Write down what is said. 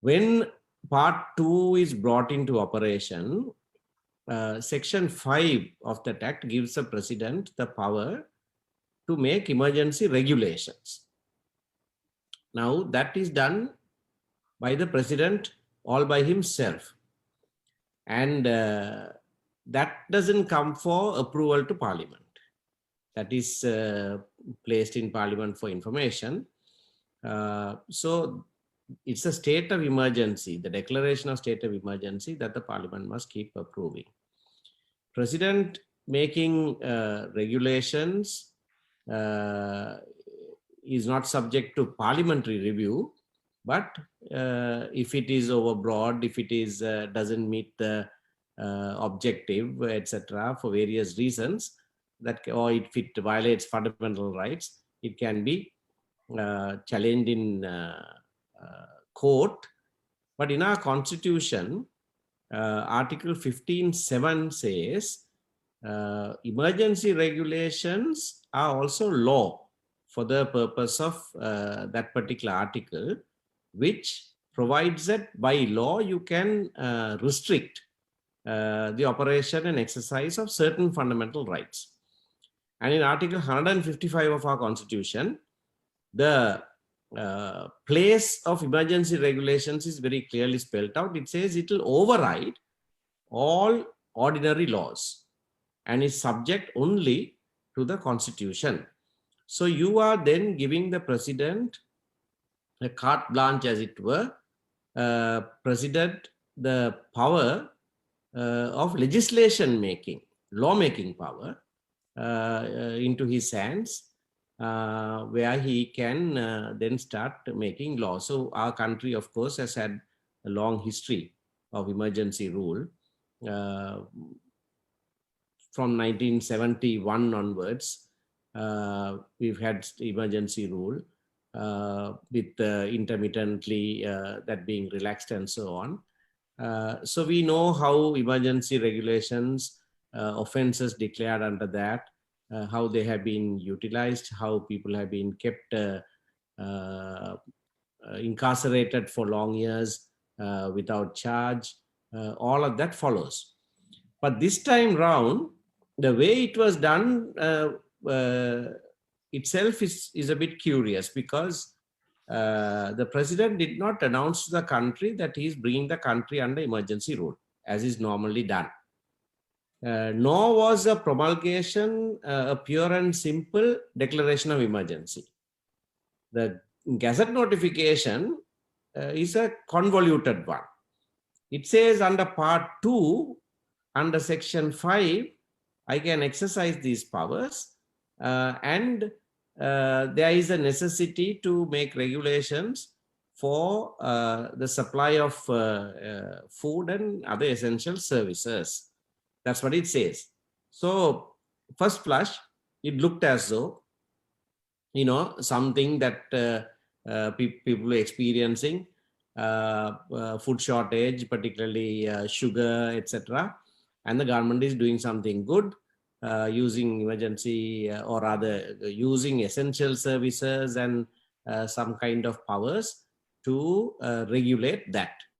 When part 2 is brought into operation, section 5 of that act gives the president the power to make emergency regulations. Now that is done by the president all by himself, and that doesn't come for approval to parliament. That is placed in parliament for information. So it's a state of emergency, the declaration of state of emergency, that the parliament must keep approving. President making regulations is not subject to parliamentary review, but if it is overbroad, if it is doesn't meet the objective, etc., for various reasons, that, or if it violates fundamental rights, it can be challenged in court. But in our constitution, Article 15(7) says emergency regulations are also law for the purpose of that particular article, which provides that by law you can restrict the operation and exercise of certain fundamental rights. And in Article 155 of our constitution, the place of emergency regulations is very clearly spelled out. It says it will override all ordinary laws and is subject only to the constitution. So you are then giving the president a carte blanche, as it were, president the power of legislation making, law making power into his hands, where he can then start making law. So our country, of course, has had a long history of emergency rule. From 1971 onwards, we've had emergency rule with intermittently that being relaxed and so on. So we know how emergency regulations, offenses declared under that, how they have been utilized, how people have been kept incarcerated for long years without charge. All of that follows. But this time round, the way it was done itself is a bit curious, because the president did not announce to the country that he is bringing the country under emergency rule, as is normally done. Nor was a promulgation a pure and simple declaration of emergency. The Gazette notification is a convoluted one. It says under part 2, under section 5, I can exercise these powers, and there is a necessity to make regulations for the supply of food and other essential services. That's what it says. So first flush, it looked as though, you know, something that people are experiencing, food shortage, particularly sugar, etc. And the government is doing something good, using emergency or rather using essential services and some kind of powers to regulate that.